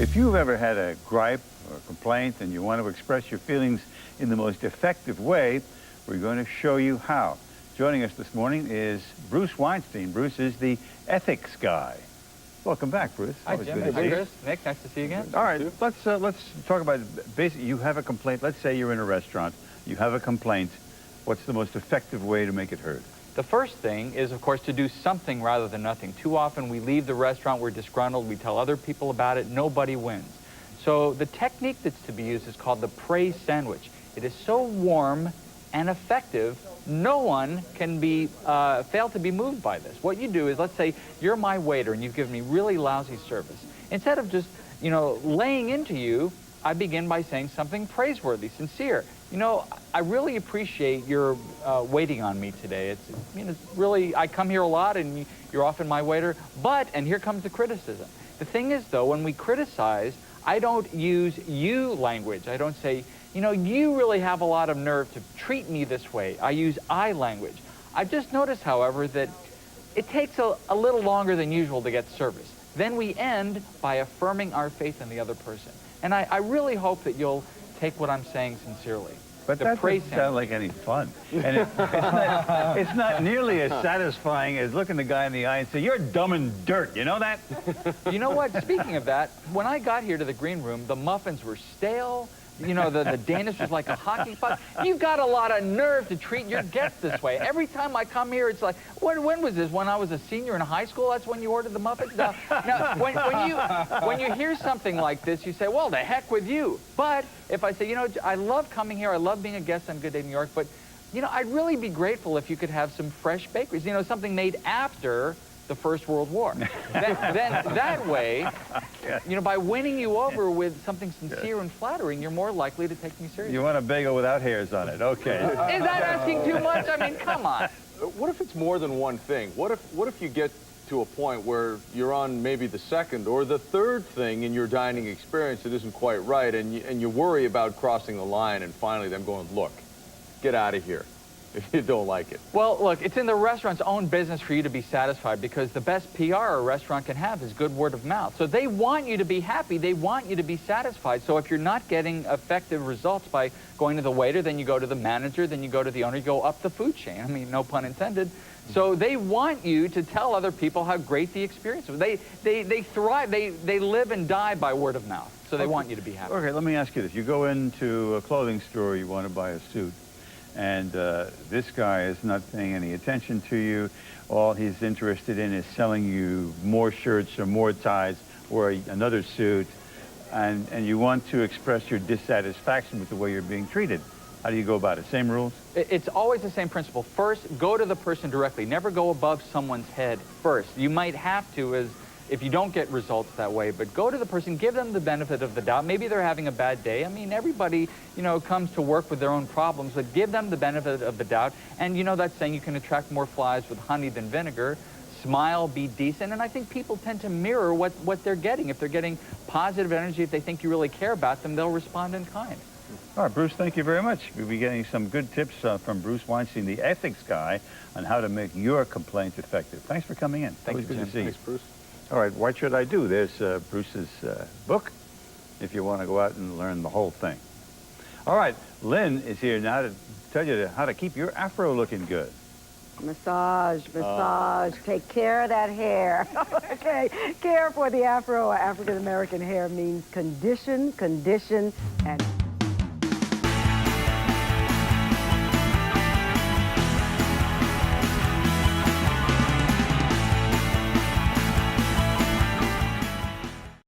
If you've ever had a gripe or a complaint and you want to express your feelings in the most effective way, we're going to show you how. Joining us this morning is Bruce Weinstein. Bruce is the ethics guy. Welcome back, Bruce. Hi, Jim. Hi, Chris. Nick, nice to see you again. All right, let's talk about basically. You have a complaint. Let's say you're in a restaurant. You have a complaint. What's the most effective way to make it heard? The first thing is, of course, to do something rather than nothing. Too often we leave the restaurant, we're disgruntled, we tell other people about it, nobody wins. So the technique that's to be used is called the praise sandwich. It is so warm and effective, no one can fail to be moved by this. What you do is, let's say you're my waiter and you've given me really lousy service. Instead of just, laying into you, I begin by saying something praiseworthy, sincere. I really appreciate your waiting on me today. It's really, I come here a lot and you're often my waiter, but, and here comes the criticism. The thing is, though, when we criticize, I don't use you language. I don't say, you really have a lot of nerve to treat me this way. I use I language. I've just noticed, however, that it takes a little longer than usual to get service. Then we end by affirming our faith in the other person. And I really hope that you'll take what I'm saying sincerely. But that doesn't sound like any fun. And it's not nearly as satisfying as looking the guy in the eye and say, "You're dumb and dirt." You know that? You know what? Speaking of that, when I got here to the green room, the muffins were stale. The Danish was like a hockey puck. You've got a lot of nerve to treat your guests this way. Every time I come here, it's like, when was this? When I was a senior in high school, that's when you ordered the muffins? Now when you hear something like this, you say, well, the heck with you. But if I say, I love coming here, I love being a guest on Good Day New York, but, I'd really be grateful if you could have some fresh bakeries, something made after the First World War. then that way, by winning you over with something sincere and flattering, you're more likely to take me seriously. You want a bagel without hairs on it, okay. Is that asking too much? I mean, come on. What if it's more than one thing? What if you get to a point where you're on maybe the second or the third thing in your dining experience that isn't quite right, and you worry about crossing the line and finally them going, look, get out of here if you don't like it? Well, look, it's in the restaurant's own business for you to be satisfied, because the best PR a restaurant can have is good word of mouth. So they want you to be happy. They want you to be satisfied. So if you're not getting effective results by going to the waiter, then you go to the manager, then you go to the owner, you go up the food chain. I mean, no pun intended. So they want you to tell other people how great the experience was. They thrive. They live and die by word of mouth. So they want you to be happy. Okay, let me ask you this. You go into a clothing store, you want to buy a suit. And this guy is not paying any attention to you. All he's interested in is selling you more shirts or more ties or another suit. And you want to express your dissatisfaction with the way you're being treated. How do you go about it? Same rules? It's always the same principle. First, go to the person directly. Never go above someone's head first. You might have to if you don't get results that way, but go to the person, give them the benefit of the doubt. Maybe they're having a bad day. I mean, everybody, comes to work with their own problems, but give them the benefit of the doubt. And that saying, you can attract more flies with honey than vinegar. Smile, be decent, and I think people tend to mirror what they're getting. If they're getting positive energy, if they think you really care about them, they'll respond in kind. All right, Bruce, thank you very much. We'll be getting some good tips from Bruce Weinstein, the ethics guy, on how to make your complaint effective. Thanks for coming in. Thank you, Jim. Good to see you. Thanks, Bruce. All right, what should I do? There's Bruce's book, if you want to go out and learn the whole thing. All right, Lynn is here now to tell you how to keep your afro looking good. Massage. Take care of that hair. Okay, care for the afro or African-American hair means condition, and